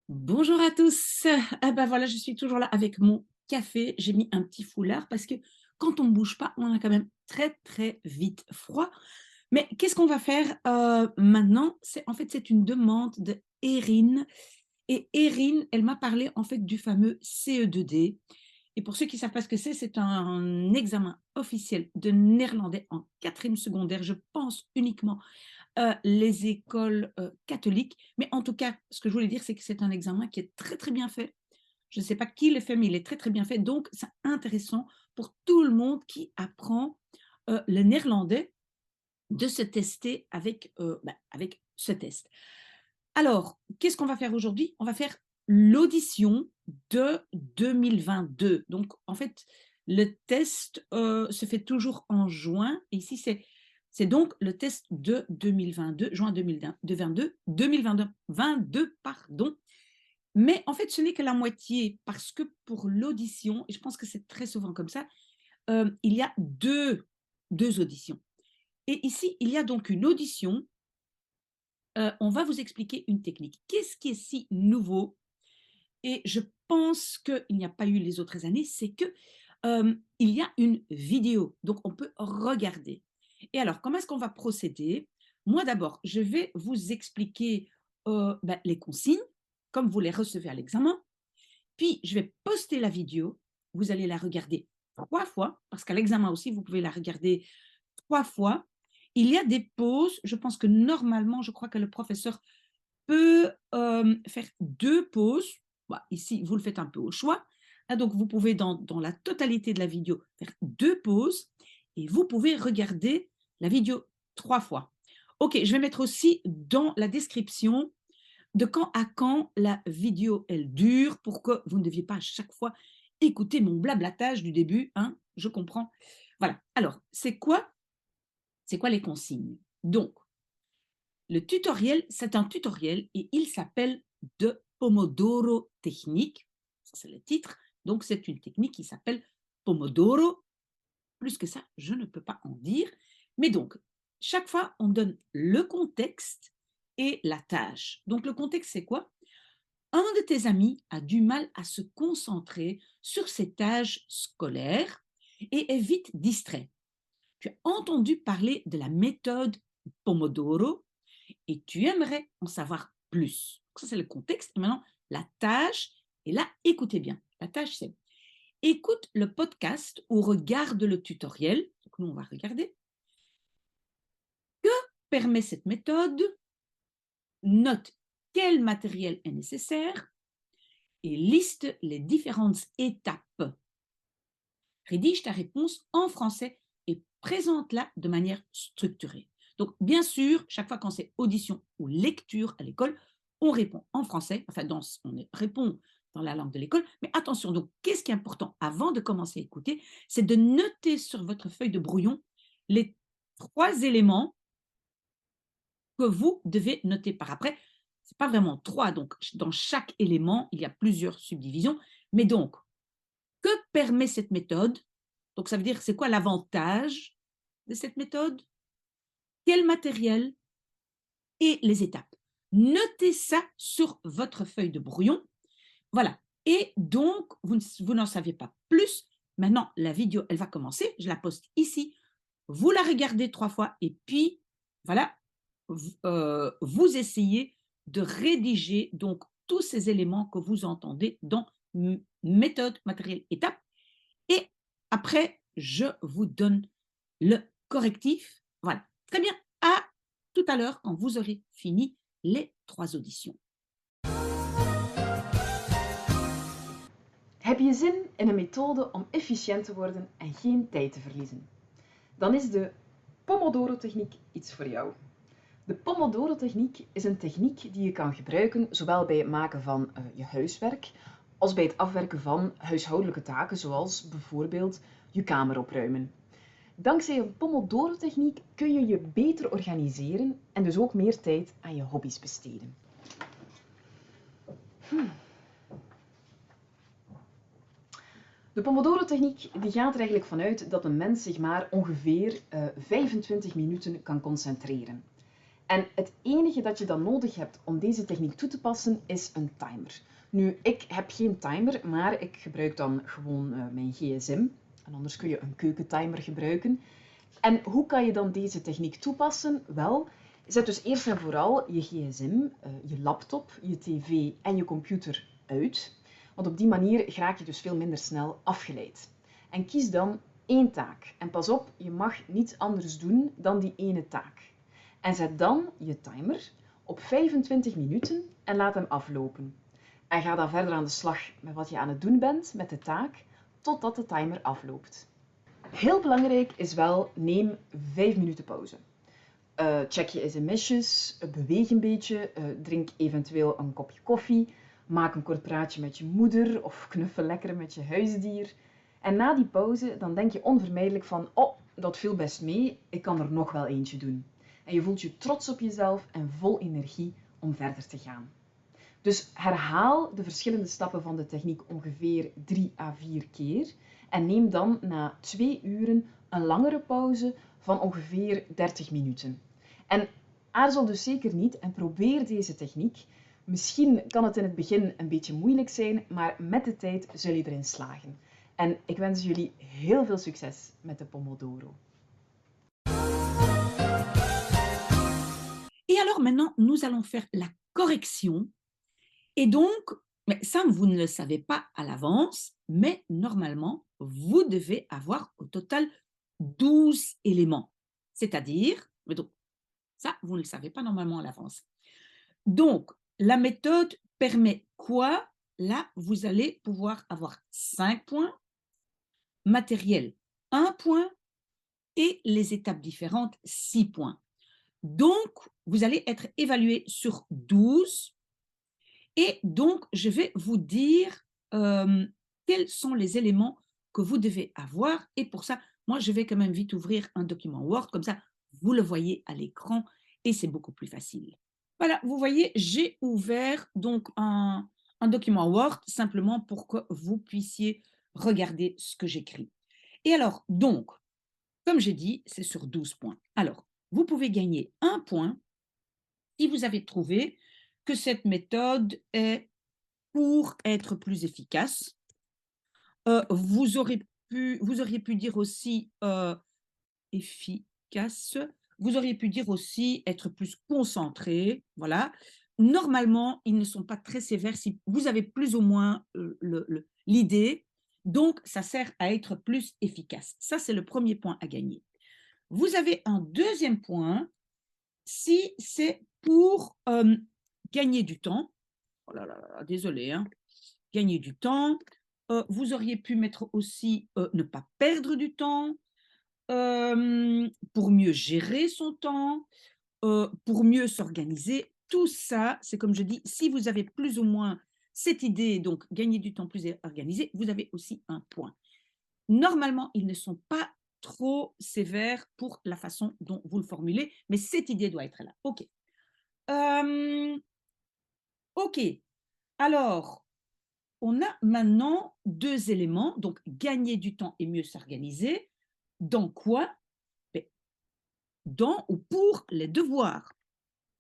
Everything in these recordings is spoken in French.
Bonjour à tous. Ah bah voilà, je suis toujours là avec mon café. J'ai mis un petit foulard parce que quand on ne bouge pas, on a quand même très très vite froid. Mais qu'est-ce qu'on va faire maintenant? C'est une demande de Erin. Et Erin, elle m'a parlé en fait du fameux CE2D. Et pour ceux qui ne savent pas ce que c'est un examen officiel de néerlandais en quatrième secondaire. Je pense uniquement les écoles catholiques. Mais en tout cas, ce que je voulais dire, c'est que c'est un examen qui est très très bien fait. Je ne sais pas qui le fait, mais il est très très bien fait. Donc, c'est intéressant pour tout le monde qui apprend le néerlandais de se tester avec ce test. Alors, qu'est-ce qu'on va faire aujourd'hui? On va faire l'audition de 2022. Donc, en fait, le test se fait toujours en juin. Et ici, c'est donc le test de 2022, juin 2022, 2022, pardon. Mais en fait, ce n'est que la moitié parce que pour l'audition, et je pense que c'est très souvent comme ça, il y a deux auditions. Et ici, il y a donc une audition. On va vous expliquer une technique. Qu'est-ce qui est si nouveau? Et je pense qu'il n'y a pas eu les autres années, c'est que il y a une vidéo, donc on peut regarder. Et alors, comment est-ce qu'on va procéder? Moi, d'abord, je vais vous expliquer les consignes, comme vous les recevez à l'examen. Puis, je vais poster la vidéo. Vous allez la regarder 3 fois, parce qu'à l'examen aussi, vous pouvez la regarder 3 fois. Il y a des pauses. Je pense que normalement, je crois que le professeur peut faire 2 pauses. Bah, ici, vous le faites un peu au choix. Ah, donc, vous pouvez, dans la totalité de la vidéo, faire 2 pauses et vous pouvez regarder la vidéo 3 fois. OK, je vais mettre aussi dans la description de quand à quand la vidéo, elle dure pour que vous ne deviez pas à chaque fois écouter mon blablatage du début. Hein, je comprends. Voilà. Alors, c'est quoi les consignes? Donc, le tutoriel, c'est un tutoriel et il s'appelle de Pomodoro technique. Ça, c'est le titre. Donc, c'est une technique qui s'appelle Pomodoro. Plus que ça, je ne peux pas en dire. Mais donc, chaque fois, on donne le contexte et la tâche. Donc, le contexte, c'est quoi? Un de tes amis a du mal à se concentrer sur ses tâches scolaires et est vite distrait. Tu as entendu parler de la méthode Pomodoro et tu aimerais en savoir plus. Ça, c'est le contexte. Et maintenant, la tâche, et là, écoutez bien. La tâche, c'est écoute le podcast ou regarde le tutoriel. Donc, nous, on va regarder. Que permet cette méthode? Note quel matériel est nécessaire et liste les différentes étapes. Rédige ta réponse en français et présente-la de manière structurée. Donc, bien sûr, chaque fois quand c'est audition ou lecture à l'école, on répond en français, on répond dans la langue de l'école, mais attention, donc, qu'est-ce qui est important avant de commencer à écouter? C'est de noter sur votre feuille de brouillon les 3 éléments que vous devez noter par après. Ce n'est pas vraiment 3, donc dans chaque élément, il y a plusieurs subdivisions, mais donc, que permet cette méthode? Donc, ça veut dire, c'est quoi l'avantage de cette méthode? Quel matériel et les étapes? Notez ça sur votre feuille de brouillon. Voilà. Et donc, vous n'en savez pas plus. Maintenant, la vidéo, elle va commencer. Je la poste ici. Vous la regardez 3 fois et puis, voilà, vous essayez de rédiger donc tous ces éléments que vous entendez dans méthode, matériel, étape. Et après, je vous donne le correctif. Voilà. Très bien. À tout à l'heure quand vous aurez fini les 3 auditions. Heb je zin in een methode om efficiënt te worden en geen tijd te verliezen? Dan is de Pomodoro-techniek iets voor jou. De Pomodoro-techniek is een techniek die je kan gebruiken zowel bij het maken van je huiswerk als bij het afwerken van huishoudelijke taken zoals bijvoorbeeld je kamer opruimen. Dankzij een Pomodoro-techniek kun je je beter organiseren en dus ook meer tijd aan je hobby's besteden. De Pomodoro-techniek die gaat er eigenlijk vanuit dat een mens zich maar ongeveer 25 minuten kan concentreren. En het enige dat je dan nodig hebt om deze techniek toe te passen is een timer. Nu, ik heb geen timer, maar ik gebruik dan gewoon mijn gsm. En anders kun je een keukentimer gebruiken. En hoe kan je dan deze techniek toepassen? Wel, zet dus eerst en vooral je gsm, je laptop, je tv en je computer uit. Want op die manier raak je dus veel minder snel afgeleid. En kies dan één taak. En pas op, je mag niets anders doen dan die ene taak. En zet dan je timer op 25 minuten en laat hem aflopen. En ga dan verder aan de slag met wat je aan het doen bent met de taak, totdat de timer afloopt. Heel belangrijk is wel, neem 5 minuten pauze. Check je sms'jes, beweeg een beetje, drink eventueel een kopje koffie, maak een kort praatje met je moeder of knuffel lekker met je huisdier. En na die pauze dan denk je onvermijdelijk van, oh, dat viel best mee, ik kan er nog wel eentje doen. En je voelt je trots op jezelf en vol energie om verder te gaan. Dus herhaal de verschillende stappen van de techniek ongeveer 3 à 4 keer en neem dan na 2 uren een langere pauze van ongeveer 30 minuten. En aarzel dus zeker niet en probeer deze techniek. Misschien kan het in het begin een beetje moeilijk zijn, maar met de tijd zul je erin slagen. En ik wens jullie heel veel succes met de Pomodoro. Et alors maintenant, nous allons faire la correction. Et donc, mais ça, vous ne le savez pas à l'avance, mais normalement, vous devez avoir au total 12 éléments. C'est-à-dire, mais donc, ça, vous ne le savez pas normalement à l'avance. Donc, la méthode permet quoi? Là, vous allez pouvoir avoir 5 points, matériel 1 point et les étapes différentes 6 points. Donc, vous allez être évalué sur 12 et donc je vais vous dire quels sont les éléments que vous devez avoir et pour ça, moi, je vais quand même vite ouvrir un document Word, comme ça, vous le voyez à l'écran et c'est beaucoup plus facile. Voilà, vous voyez, j'ai ouvert donc un document Word simplement pour que vous puissiez regarder ce que j'écris. Et alors, donc, comme j'ai dit, c'est sur 12 points. Alors, vous pouvez gagner 1 point si vous avez trouvé que cette méthode est pour être plus efficace. Vous auriez pu dire aussi efficace. Vous auriez pu dire aussi être plus concentré. Voilà. Normalement, ils ne sont pas très sévères si vous avez plus ou moins l'idée. Donc, ça sert à être plus efficace. Ça, c'est le premier point à gagner. Vous avez un deuxième point si c'est pour gagner du temps. Oh là là là, désolé, hein. Gagner du temps. Vous auriez pu mettre aussi ne pas perdre du temps, pour mieux gérer son temps, pour mieux s'organiser. Tout ça, c'est comme je dis, si vous avez plus ou moins cette idée, donc gagner du temps plus organisé, vous avez aussi un point. Normalement, ils ne sont pas trop sévères pour la façon dont vous le formulez, mais cette idée doit être là. OK. OK. Alors, on a maintenant 2 éléments, donc gagner du temps et mieux s'organiser. Dans quoi? Dans ou pour les devoirs.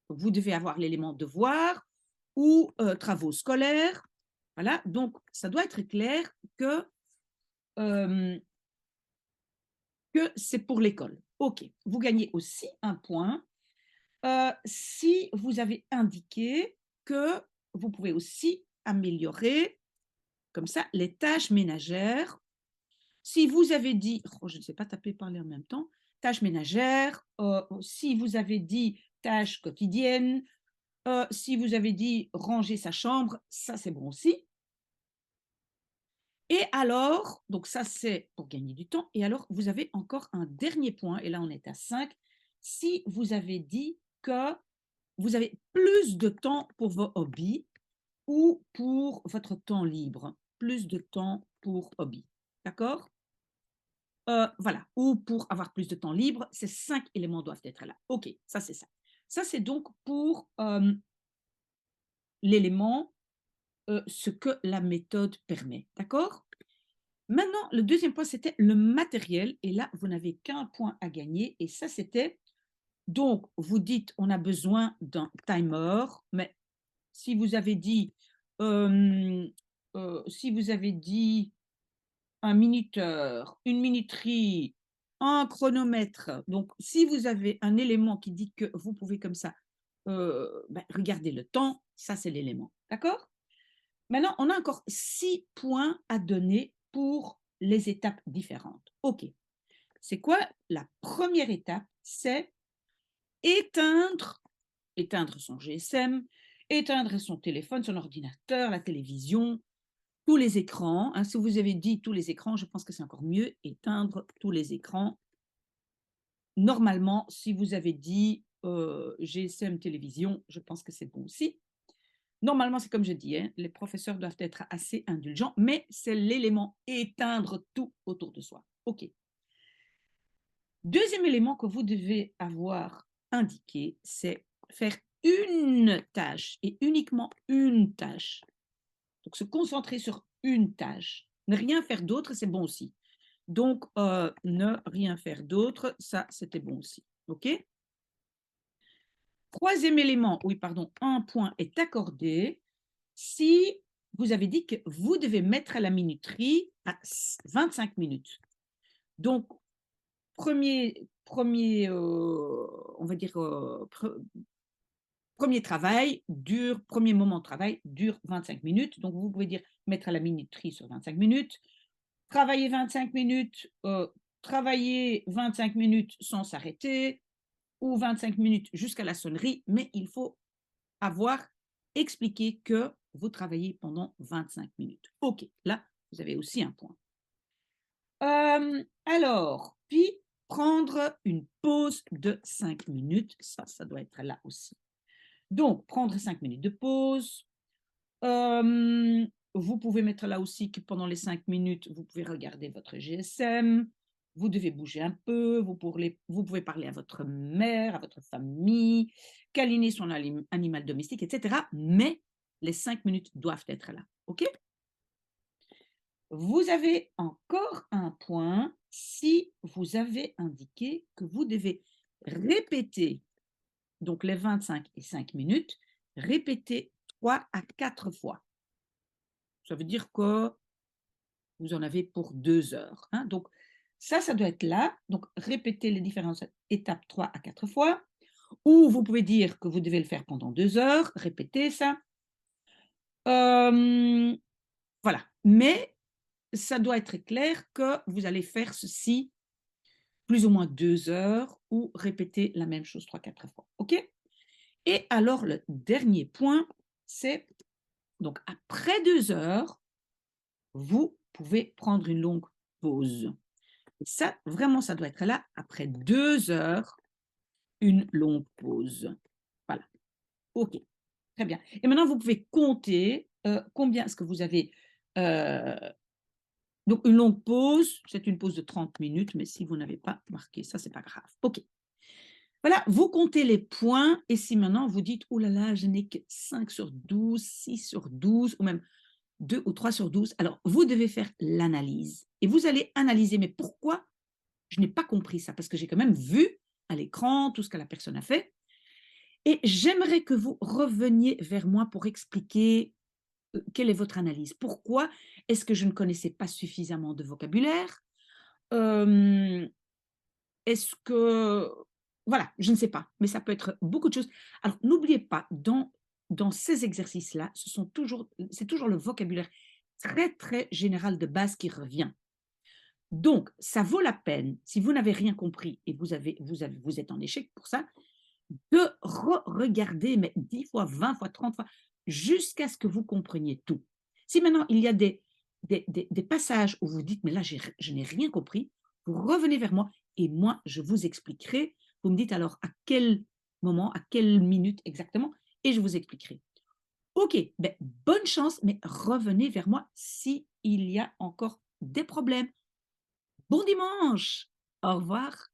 Vous devez avoir l'élément devoir ou travaux scolaires. Voilà, donc ça doit être clair euh, que c'est pour l'école. OK, vous gagnez aussi un point si vous avez indiqué que vous pouvez aussi améliorer, comme ça, les tâches ménagères. Si vous avez dit, oh, je ne sais pas taper, parler en même temps, tâches ménagères, si vous avez dit tâches quotidiennes, si vous avez dit ranger sa chambre, ça c'est bon aussi. Et alors, donc ça c'est pour gagner du temps, et alors vous avez encore un dernier point, et là on est à 5, si vous avez dit que vous avez plus de temps pour vos hobbies ou pour votre temps libre, plus de temps pour hobby, d'accord? Voilà, ou pour avoir plus de temps libre, ces 5 éléments doivent être là. OK, ça c'est ça. Ça c'est donc pour l'élément, ce que la méthode permet, d'accord? Maintenant, le deuxième point, c'était le matériel et là, vous n'avez qu'un point à gagner et ça, c'était Donc, vous dites, on a besoin d'un timer, mais si vous avez dit, euh, si vous avez dit un minuteur, une minuterie, un chronomètre, donc si vous avez un élément qui dit que vous pouvez comme ça regarder le temps, ça c'est l'élément. D'accord? Maintenant, on a encore 6 points à donner pour les étapes différentes. OK. C'est quoi la première étape? C'est éteindre, éteindre son GSM, éteindre son téléphone, son ordinateur, la télévision, tous les écrans. Hein. Si vous avez dit tous les écrans, je pense que c'est encore mieux, éteindre tous les écrans. Normalement, si vous avez dit GSM, télévision, je pense que c'est bon aussi. Normalement, c'est comme je dis, hein, les professeurs doivent être assez indulgents, mais c'est l'élément éteindre tout autour de soi. OK. Deuxième élément que vous devez avoir indiqué, c'est faire une tâche et uniquement une tâche. Donc, se concentrer sur une tâche. Ne rien faire d'autre, c'est bon aussi. Donc, ne rien faire d'autre, ça, c'était bon aussi. OK? Troisième élément, oui, pardon, un point est accordé si vous avez dit que vous devez mettre à la minuterie à 25 minutes. Donc, on va dire, premier travail dure, premier moment de travail dure 25 minutes. Donc, vous pouvez dire mettre à la minuterie sur 25 minutes, travailler 25 minutes, travailler 25 minutes sans s'arrêter, ou 25 minutes jusqu'à la sonnerie, mais il faut avoir expliqué que vous travaillez pendant 25 minutes. OK, là, vous avez aussi un point. Alors, puis prendre une pause de 5 minutes, ça doit être là aussi. Donc, prendre 5 minutes de pause. Vous pouvez mettre là aussi que pendant les 5 minutes, vous pouvez regarder votre GSM, vous devez bouger un peu, vous pouvez parler à votre mère, à votre famille, câliner son animal domestique, etc. Mais les 5 minutes doivent être là. OK? Vous avez encore un point si vous avez indiqué que vous devez répéter, donc les 25 et 5 minutes, répéter 3 à 4 fois. Ça veut dire que vous en avez pour 2 heures. Hein. Donc, ça doit être là. Donc, répétez les différentes étapes 3 à 4 fois. Ou vous pouvez dire que vous devez le faire pendant 2 heures. Répétez ça. Voilà. Mais ça doit être clair que vous allez faire ceci plus ou moins 2 heures ou répéter la même chose 3-4 fois. OK? Et alors, le dernier point, c'est donc après 2 heures, vous pouvez prendre une longue pause. Et ça, vraiment, ça doit être là après 2 heures, une longue pause. Voilà. OK. Très bien. Et maintenant, vous pouvez compter combien est-ce que vous avez. Donc, une longue pause, c'est une pause de 30 minutes, mais si vous n'avez pas marqué ça, c'est pas grave. OK. Voilà, vous comptez les points et si maintenant vous dites, oh là là, je n'ai que 5 sur 12, 6 sur 12, ou même 2 ou 3 sur 12, alors vous devez faire l'analyse. Et vous allez analyser, mais pourquoi je n'ai pas compris ça? Parce que j'ai quand même vu à l'écran tout ce que la personne a fait. Et j'aimerais que vous reveniez vers moi pour expliquer quelle est votre analyse. Pourquoi est-ce que je ne connaissais pas suffisamment de vocabulaire? Est-ce que... Voilà, je ne sais pas, mais ça peut être beaucoup de choses. Alors, n'oubliez pas, dans ces exercices-là, c'est toujours le vocabulaire très, très général de base qui revient. Donc, ça vaut la peine, si vous n'avez rien compris et vous êtes en échec pour ça, de regarder, mais 10 fois, 20 fois, 30 fois, jusqu'à ce que vous compreniez tout. Si maintenant il y a des passages où vous dites, mais là, je n'ai rien compris, vous revenez vers moi et moi, je vous expliquerai. Vous me dites alors à quel moment, à quelle minute exactement, et je vous expliquerai. OK, ben, bonne chance, mais revenez vers moi s'il y a encore des problèmes. Bon dimanche! Au revoir.